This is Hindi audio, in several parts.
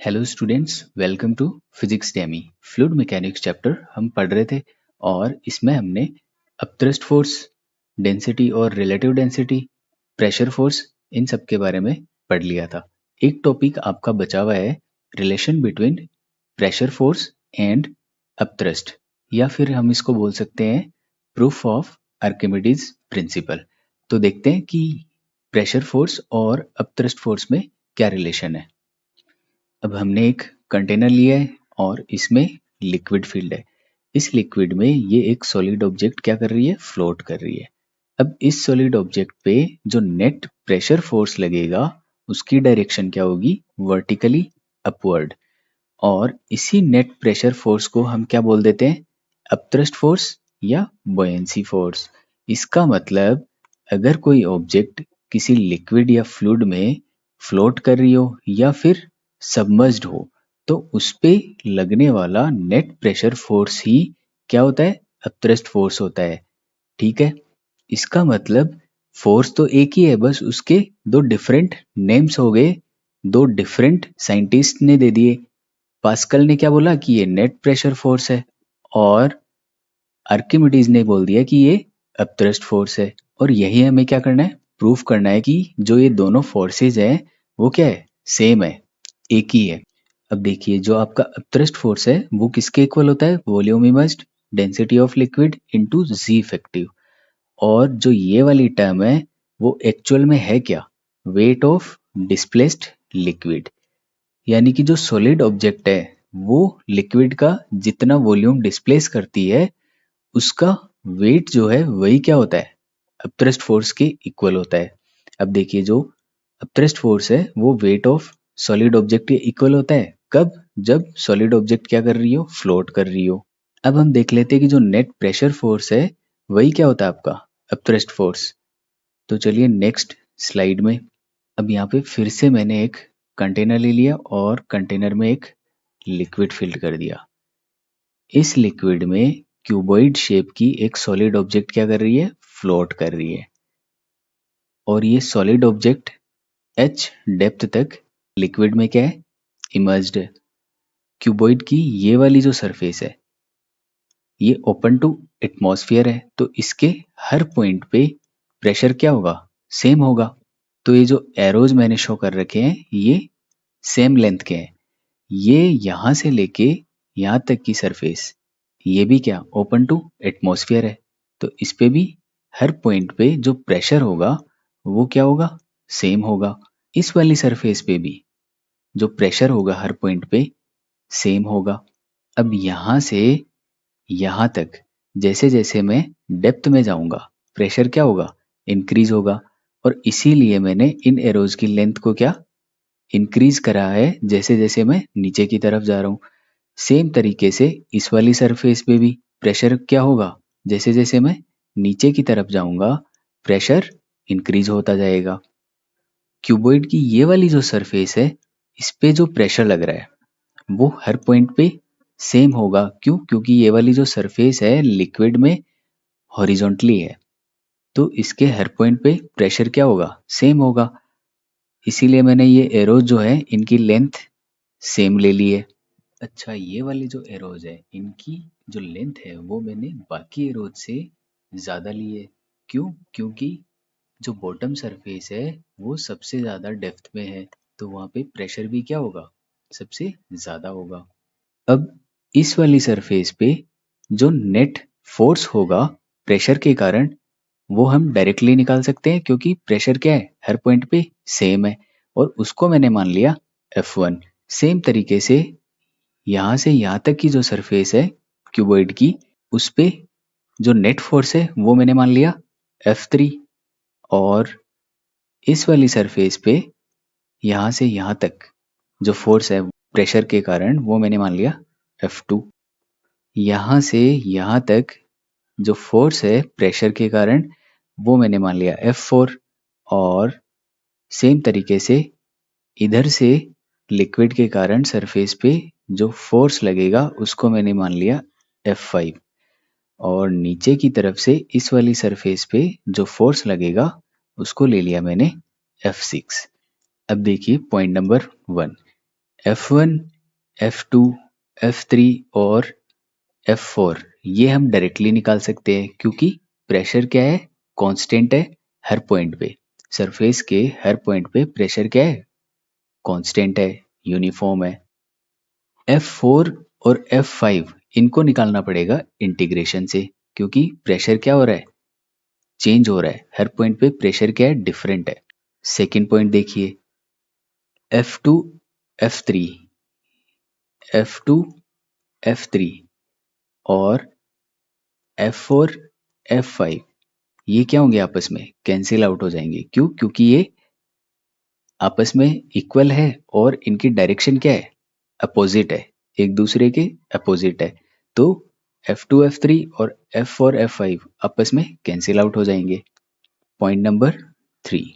Hello students, welcome to physics demy. Fluid mechanics chapter हम पढ़ रहे थे और इसमें हमने अपथ्रस्ट फोर्स, डेंसिटी और रिलेटिव डेंसिटी, प्रेशर फोर्स, इन सब के बारे में पढ़ लिया था। एक टॉपिक आपका बचा हुआ है, relation between pressure force and upthrust, या फिर हम इसको बोल सकते हैं प्रूफ ऑफ आर्किमिडीज प्रिंसिपल। तो देखते हैं कि प्रेशर फोर्स और अपथ्रस्ट फोर्स में क्या रिलेशन है। अब हमने एक कंटेनर लिया है और इसमें लिक्विड फील्ड है। इस लिक्विड में ये एक सॉलिड ऑब्जेक्ट क्या कर रही है, फ्लोट कर रही है। अब इस सॉलिड ऑब्जेक्ट पे जो नेट प्रेशर फोर्स लगेगा उसकी डायरेक्शन क्या होगी, वर्टिकली अपवर्ड। और इसी नेट प्रेशर फोर्स को हम क्या बोल देते हैं, अपथ्रस्ट फोर्स या बॉयंसी फोर्स। इसका मतलब अगर कोई ऑब्जेक्ट किसी लिक्विड या फ्लूइड में फ्लोट कर रही हो या फिर सबमर्ज्ड हो तो उस पे लगने वाला नेट प्रेशर फोर्स ही क्या होता है, अपथ्रस्ट फोर्स होता है। ठीक है, इसका मतलब फोर्स तो एक ही है, बस उसके दो डिफरेंट नेम्स हो गए, दो डिफरेंट साइंटिस्ट ने दे दिए। पास्कल ने क्या बोला कि ये नेट प्रेशर फोर्स है और आर्किमिडीज ने बोल दिया कि ये अपथ्रस्ट फोर्स है। और यही हमें क्या करना है, प्रूफ करना है कि जो ये दोनों फोर्सेज हैं वो क्या है, सेम है, एक ही है। अब देखिए, जो आपका अपथ्रस्ट फोर्स है वो किसके इक्वल होता है, volume immersed density of liquid into g effective. और जो ये वाली टर्म है वो एक्चुअल में है क्या, वेट ऑफ डिस्प्लेस्ड लिक्विड। यानी कि जो सॉलिड ऑब्जेक्ट है वो लिक्विड का जितना वॉल्यूम डिस्प्लेस करती है उसका वेट जो है वही क्या होता है, अपथ्रस्ट फोर्स के इक्वल होता है। अब देखिए, जो अपथ्रस्ट फोर्स है वो वेट ऑफ सॉलिड ऑब्जेक्ट के इक्वल होता है। कब, जब सॉलिड ऑब्जेक्ट क्या कर रही हो, फ्लोट कर रही हो। अब हम देख लेते हैं कि जो नेट प्रेशर फोर्स है वही क्या होता है आपका, अपथ्रस्ट फोर्स। तो चलिए नेक्स्ट स्लाइड में। अब यहाँ पे फिर से मैंने एक कंटेनर ले लिया और कंटेनर में एक लिक्विड फिल कर दिया। इस लिक्विड में क्यूबॉइड शेप की एक सॉलिड ऑब्जेक्ट क्या कर रही है, फ्लोट कर रही है। और ये सॉलिड ऑब्जेक्ट h डेप्थ तक लिक्विड में क्या है, इमर्ज्ड है। क्यूबॉइड की ये वाली जो सरफेस है ये ओपन टू एटमॉस्फेयर है, तो इसके हर पॉइंट पे प्रेशर क्या होगा, सेम होगा। तो ये जो एरोज मैंने शो कर रखे हैं ये सेम लेंथ के हैं। ये यहाँ से लेके यहाँ तक की सरफेस ये भी क्या, ओपन टू एटमॉस्फेयर है। तो इस पे भी हर पॉइंट पे जो प्रेशर होगा वो क्या होगा, सेम होगा। इस वाली सरफेस पे भी जो प्रेशर होगा हर पॉइंट पे सेम होगा। अब यहाँ से यहाँ तक जैसे जैसे मैं डेप्थ में जाऊंगा प्रेशर क्या होगा, इंक्रीज होगा। और इसीलिए मैंने इन एरोज की लेंथ को क्या, इंक्रीज करा है जैसे जैसे मैं नीचे की तरफ जा रहा हूँ। सेम तरीके से इस वाली सरफेस पे भी प्रेशर क्या होगा, जैसे जैसे मैं नीचे की तरफ जाऊंगा प्रेशर इंक्रीज होता जाएगा। क्यूबॉइड की ये वाली जो सरफेस है इस पे जो प्रेशर लग रहा है वो हर पॉइंट पे सेम होगा। क्यों, क्योंकि ये वाली जो सरफेस है लिक्विड में हॉरिजॉन्टली है, तो इसके हर पॉइंट पे प्रेशर क्या होगा, सेम होगा। इसीलिए मैंने ये एरोज जो है इनकी लेंथ सेम ले ली है। अच्छा, ये वाली जो एरोज है इनकी जो लेंथ है वो मैंने बाकी एरोज से ज़्यादा ली है। क्यों, क्योंकि जो बॉटम सरफेस है वो सबसे ज़्यादा डेप्थ में है, तो वहाँ पे प्रेशर भी क्या होगा, सबसे ज़्यादा होगा। अब इस वाली सरफेस पे जो नेट फोर्स होगा प्रेशर के कारण वो हम डायरेक्टली निकाल सकते हैं, क्योंकि प्रेशर क्या है, हर पॉइंट पे सेम है और उसको मैंने मान लिया F1। सेम तरीके से यहाँ से यहाँ तक की जो सरफेस है क्यूबॉइड की उस पे जो नेट फोर्स है वो मैंने मान लिया F3। और इस वाली सरफेस पे यहाँ से यहाँ तक जो फोर्स है प्रेशर के कारण वो मैंने मान लिया F2। यहाँ से यहाँ तक जो फोर्स है प्रेशर के कारण वो मैंने मान लिया F4। और सेम तरीके से इधर से लिक्विड के कारण सरफेस पे जो फोर्स लगेगा उसको मैंने मान लिया F5। और नीचे की तरफ से इस वाली सरफेस पे जो फोर्स लगेगा उसको ले लिया मैंने F6। अब देखिए point number 1, F1, F2, F3 और F4 ये हम डायरेक्टली निकाल सकते हैं क्योंकि प्रेशर क्या है, कांस्टेंट है हर पॉइंट पे। सरफेस के हर पॉइंट पे प्रेशर क्या है, कांस्टेंट है, यूनिफॉर्म है। F4 और F5 इनको निकालना पड़ेगा इंटीग्रेशन से क्योंकि प्रेशर क्या हो रहा है, चेंज हो रहा है, हर पॉइंट पे प्रेशर क्या है, डिफरेंट है। सेकेंड पॉइंट देखिए, F2, F3, F2, F3 और F4, F5 ये क्या होंगे, आपस में कैंसिल आउट हो जाएंगे। क्यों? क्योंकि ये आपस में इक्वल है और इनकी डायरेक्शन क्या है, अपोजिट है, एक दूसरे के अपोजिट है। तो F2, F3 और F4, F5 आपस में कैंसिल आउट हो जाएंगे। पॉइंट नंबर 3,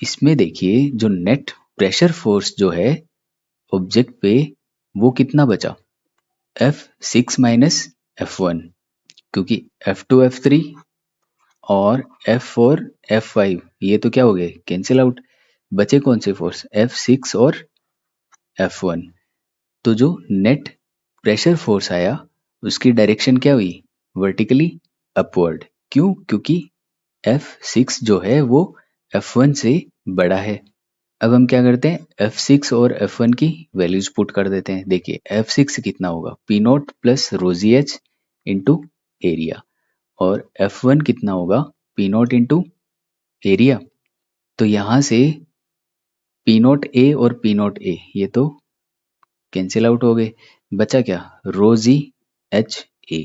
इसमें देखिए जो नेट प्रेशर फोर्स जो है ऑब्जेक्ट पे वो कितना बचा, F6 माइनस F1, क्योंकि F2, F3 और F4, F5 ये तो क्या हो गए, कैंसिल आउट। बचे कौन से फोर्स, F6 और F1। तो जो नेट प्रेशर फोर्स आया उसकी डायरेक्शन क्या हुई, वर्टिकली अपवर्ड। क्यों? क्योंकि F6 जो है वो F1 से बड़ा है। अब हम क्या करते हैं, F6 और F1 की वैल्यूज पुट कर देते हैं। देखिए F6 कितना होगा, P नॉट प्लस रोजी एच इंटू एरिया, और F1 कितना होगा, P नॉट इंटू एरिया। तो यहाँ से P नॉट ए और P नॉट ए ये तो कैंसिल आउट हो गए, बचा क्या, रोजी एच ए।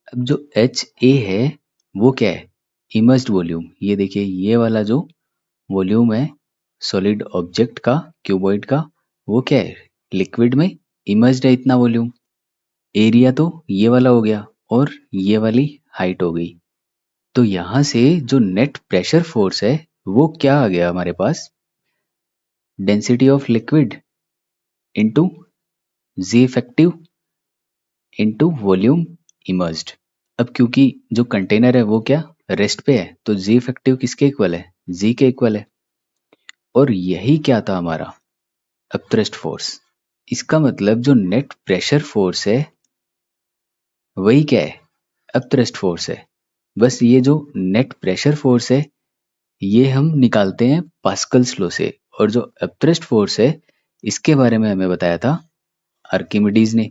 अब जो एच ए है वो क्या है, इमर्स्ड वॉल्यूम। ये देखिए ये वाला जो वॉल्यूम है सॉलिड ऑब्जेक्ट का, क्यूबॉइड का, वो क्या है, लिक्विड में इमर्स्ड है इतना वॉल्यूम। एरिया तो ये वाला हो गया और ये वाली हाइट हो गई। तो यहाँ से जो नेट प्रेशर फोर्स है वो क्या आ गया हमारे पास, density of liquid into g effective into volume immersed. अब क्योंकि जो कंटेनर है वो क्या, रेस्ट पे है, तो जी इफेक्टिव किसके इक्वल है, जी के इक्वल है। और यही क्या था हमारा अपथ्रस्ट फोर्स। इसका मतलब जो नेट प्रेशर फोर्स है वही क्या है, अपथ्रस्ट फोर्स है। बस ये जो नेट प्रेशर फोर्स है ये हम निकालते हैं पास्कल्स लॉ से, और जो अपथ्रस्ट फोर्स है इसके बारे में हमें बताया था आर्किमिडीज ने।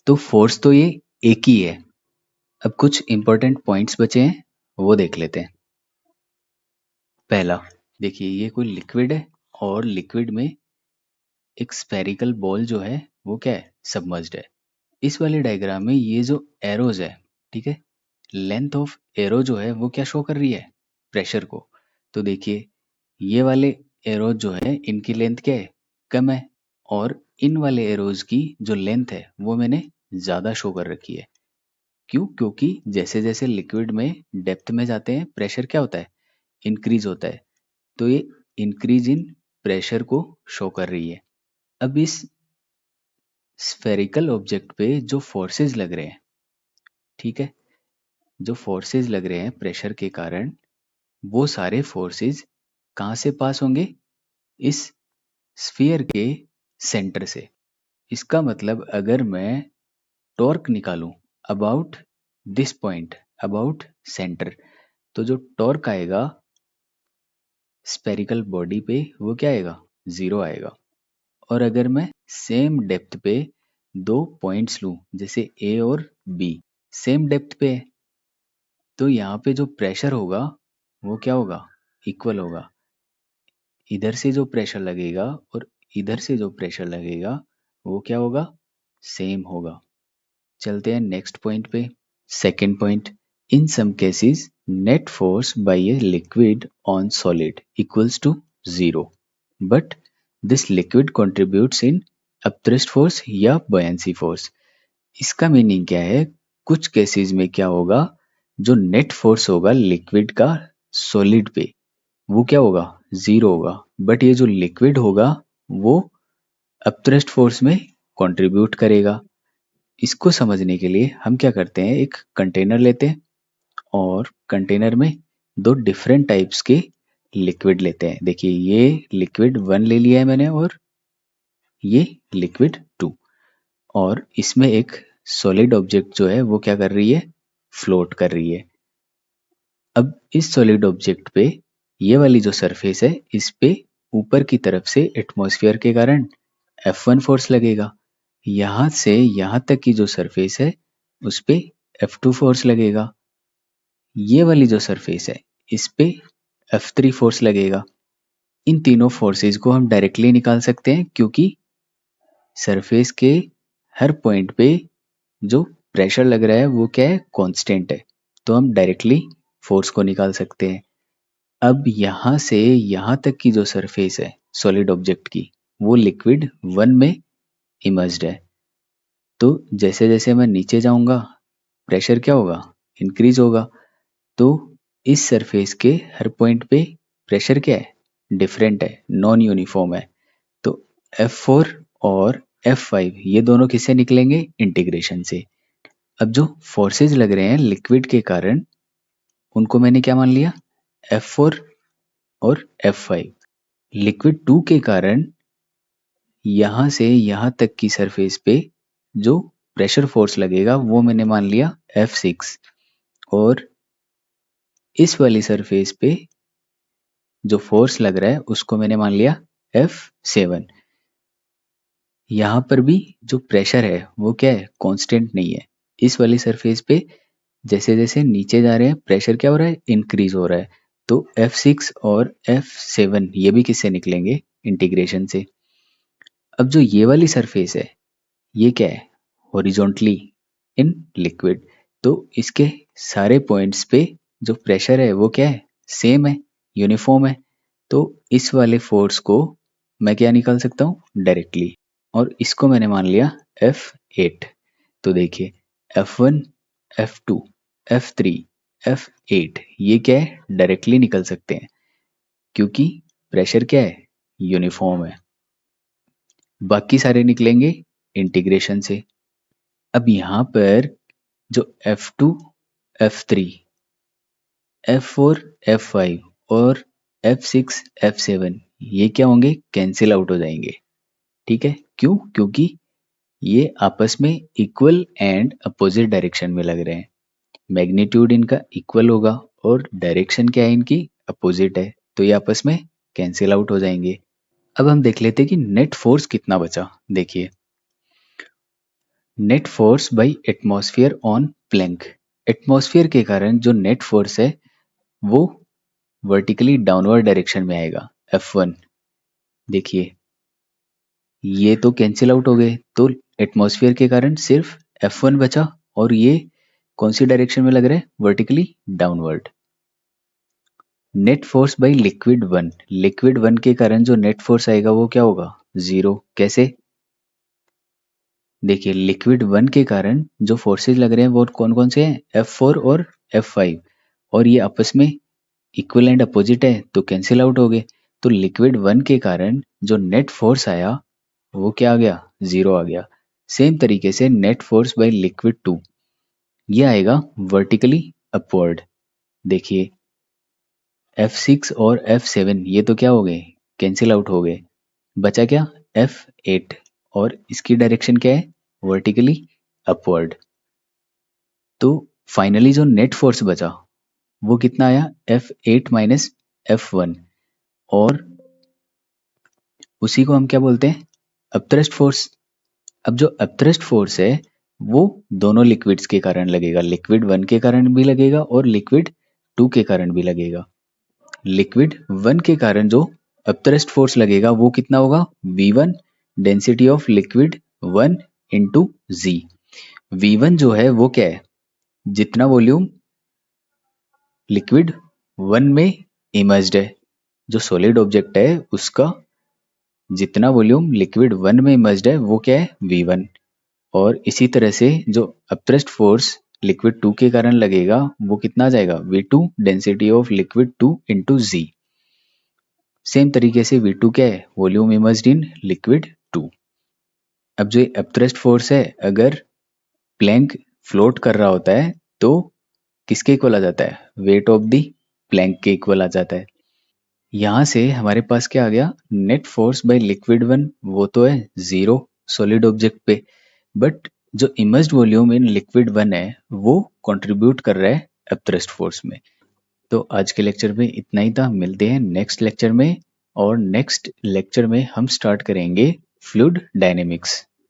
तो फोर्स तो ये एक ही है। अब कुछ इंपॉर्टेंट पॉइंट्स बचे हैं वो देख लेते हैं। पहला देखिए, ये कोई लिक्विड है और लिक्विड में एक स्फेरिकल बॉल जो है वो क्या है, सबमर्ज्ड है। इस वाले डायग्राम में ये जो एरोज है, ठीक है, लेंथ ऑफ एरो जो है वो क्या शो कर रही है, प्रेशर को। तो देखिए ये वाले एरोज जो है इनकी लेंथ क्या है, कम है, और इन वाले एरोज की जो लेंथ है वो मैंने ज़्यादा शो कर रखी है। क्यों? क्योंकि जैसे जैसे लिक्विड में डेप्थ में जाते हैं प्रेशर क्या होता है, इंक्रीज होता है। तो ये इंक्रीज इन प्रेशर को शो कर रही है। अब इस स्फेरिकल ऑब्जेक्ट पे जो फोर्सेस लग रहे हैं, ठीक है, जो फोर्सेस लग रहे हैं प्रेशर के कारण, वो सारे फोर्सेस कहाँ से पास होंगे, इस स्फीयर के सेंटर से। इसका मतलब अगर मैं टॉर्क निकालूं about this point, about centre, तो जो टॉर्क आएगा स्फेरिकल बॉडी पे वो क्या आएगा, जीरो आएगा। और अगर मैं सेम डेप्थ पे दो पॉइंट्स लूं, जैसे ए और बी सेम डेप्थ पे है, तो यहाँ पे जो प्रेशर होगा वो क्या होगा, इक्वल होगा। इधर से जो प्रेशर लगेगा और इधर से जो प्रेशर लगेगा वो क्या होगा, सेम होगा। चलते हैं नेक्स्ट पॉइंट पे। Second point, in some cases net force by a liquid on solid equals to zero, but this liquid contributes in upthrust force या बॉयंसी फोर्स। इसका मीनिंग क्या है, कुछ केसेस में क्या होगा, जो नेट फोर्स होगा लिक्विड का सॉलिड पे वो क्या होगा, जीरो होगा, बट ये जो लिक्विड होगा वो अपथ्रस्ट फोर्स में कंट्रीब्यूट करेगा। इसको समझने के लिए हम क्या करते हैं, एक कंटेनर लेते हैं और कंटेनर में दो डिफरेंट टाइप्स के लिक्विड लेते हैं। देखिए ये लिक्विड 1 ले लिया है मैंने और ये लिक्विड 2। और इसमें एक सॉलिड ऑब्जेक्ट जो है वो क्या कर रही है, फ्लोट कर रही है। अब इस सॉलिड ऑब्जेक्ट पे ये वाली जो सरफेस है इस पे ऊपर की तरफ से एटमॉस्फेयर के कारण F1 फोर्स लगेगा। यहाँ से यहाँ तक की जो सरफेस है उस पे F2 फोर्स लगेगा। ये वाली जो सरफेस है इस पे F3 फोर्स लगेगा। इन तीनों फोर्सेस को हम डायरेक्टली निकाल सकते हैं क्योंकि सरफेस के हर पॉइंट पे जो प्रेशर लग रहा है वो क्या है, कांस्टेंट है। तो हम डायरेक्टली फोर्स को निकाल सकते हैं। अब यहाँ से यहाँ तक की जो सरफेस है सॉलिड ऑब्जेक्ट की वो लिक्विड 1 में इमर्ज्ड है। तो जैसे जैसे मैं नीचे जाऊंगा प्रेशर क्या होगा, इंक्रीज होगा। तो इस सरफेस के हर पॉइंट पे प्रेशर क्या है, डिफरेंट है, नॉन यूनिफॉर्म है। तो F4 और F5 ये दोनों किससे निकलेंगे, इंटीग्रेशन से। अब जो फोर्सेस लग रहे हैं लिक्विड के कारण उनको मैंने क्या मान लिया, F4 और F5। लिक्विड 2 के कारण यहाँ से यहाँ तक की सरफेस पे जो प्रेशर फोर्स लगेगा वो मैंने मान लिया F6। और इस वाली सरफेस पे जो फोर्स लग रहा है उसको मैंने मान लिया F7। यहाँ पर भी जो प्रेशर है वो क्या है, कांस्टेंट नहीं है। इस वाली सरफेस पे जैसे जैसे नीचे जा रहे हैं प्रेशर क्या हो रहा है, इंक्रीज हो रहा है। तो F6 और F7 ये भी किससे निकलेंगे, इंटीग्रेशन से। अब जो ये वाली सरफेस है ये क्या है, हॉरिजॉन्टली इन लिक्विड। तो इसके सारे पॉइंट्स पे जो प्रेशर है वो क्या है, सेम है, यूनिफॉर्म है। तो इस वाले फोर्स को मैं क्या निकाल सकता हूँ, डायरेक्टली। और इसको मैंने मान लिया F8। तो देखिए F1, F2, F3, F8 ये क्या है, डायरेक्टली निकल सकते हैं क्योंकि प्रेशर क्या है, यूनिफॉर्म है। बाकी सारे निकलेंगे इंटीग्रेशन से। अब यहाँ पर जो F2, F3, F4, F5 और F6, F7 ये क्या होंगे, कैंसिल आउट हो जाएंगे। ठीक है, क्यों, क्योंकि ये आपस में इक्वल एंड अपोजिट डायरेक्शन में लग रहे हैं। मैग्नीट्यूड इनका इक्वल होगा और डायरेक्शन क्या है इनकी, अपोजिट है। तो ये आपस में कैंसिल आउट हो जाएंगे। अब हम देख लेते हैं कि नेट फोर्स कितना बचा। देखिए net force by atmosphere on plank. Atmosphere के कारण जो नेट फोर्स है वो वर्टिकली डाउनवर्ड डायरेक्शन में आएगा, F1। देखिए ये तो कैंसिल आउट हो गए, तो एटमॉस्फेयर के कारण सिर्फ F1 बचा। और ये कौन सी डायरेक्शन में लग रहा है, vertically downward. Net force by liquid 1, liquid 1 के कारण जो नेट फोर्स आएगा वो क्या होगा, 0। कैसे, देखिए लिक्विड 1 के कारण जो फोर्सेज लग रहे हैं वो कौन कौन से हैं, F4 और F5। और ये आपस में इक्वल एंड अपोजिट है तो कैंसिल आउट हो गए। तो लिक्विड 1 के कारण जो नेट फोर्स आया वो क्या आ गया, 0 आ गया। सेम तरीके से नेट फोर्स बाय लिक्विड 2 ये आएगा वर्टिकली अपवर्ड। देखिए F6 और F7 ये तो क्या हो गए, कैंसिल आउट हो गए। बचा क्या, F8 और इसकी डायरेक्शन क्या है, वर्टिकली अपवर्ड। तो फाइनली जो नेट फोर्स बचा वो कितना आया, F8 माइनस F1। और उसी को हम क्या बोलते हैं, अपथ्रस्ट फोर्स। अब जो अपथ्रस्ट फोर्स है वो दोनों लिक्विड्स के कारण लगेगा, लिक्विड 1 के कारण भी लगेगा और लिक्विड 2 के कारण भी लगेगा। लिक्विड 1 के कारण जो अपथ्रस्ट फोर्स लगेगा वो कितना होगा, V1 density of liquid 1 into g. V1 जो है वो क्या है, जितना वॉल्यूम लिक्विड 1 में इमर्ज्ड है, जो सॉलिड ऑब्जेक्ट है उसका जितना वॉल्यूम लिक्विड 1 में इमर्ज्ड है वो क्या है, V1। और इसी तरह से जो अपथ्रस्ट फोर्स लिक्विड 2 के कारण लगेगा वो कितना आ जाएगा, V2 density of liquid 2 into g. Same तरीके से V2 क्या है, वॉल्यूम इमर्ज्ड इन लिक्विड 2। अब जो अपथ्रस्ट फोर्स है अगर प्लैंक फ्लोट कर रहा होता है तो किसके इक्वल आ जाता है, वेट ऑफ द प्लैंक के इक्वल आ जाता है। यहाँ से हमारे पास क्या आ गया, net force by liquid one वो तो है 0 सॉलिड ऑब्जेक्ट पे, बट जो immersed volume in liquid one है वो कंट्रीब्यूट कर रहा है अपथ्रस्ट फोर्स में। तो आज के लेक्चर में इतना ही था, मिलते हैं नेक्स्ट लेक्चर में, और नेक्स्ट लेक्चर में हम स्टार्ट करेंगे फ्लूइड डायनेमिक्स।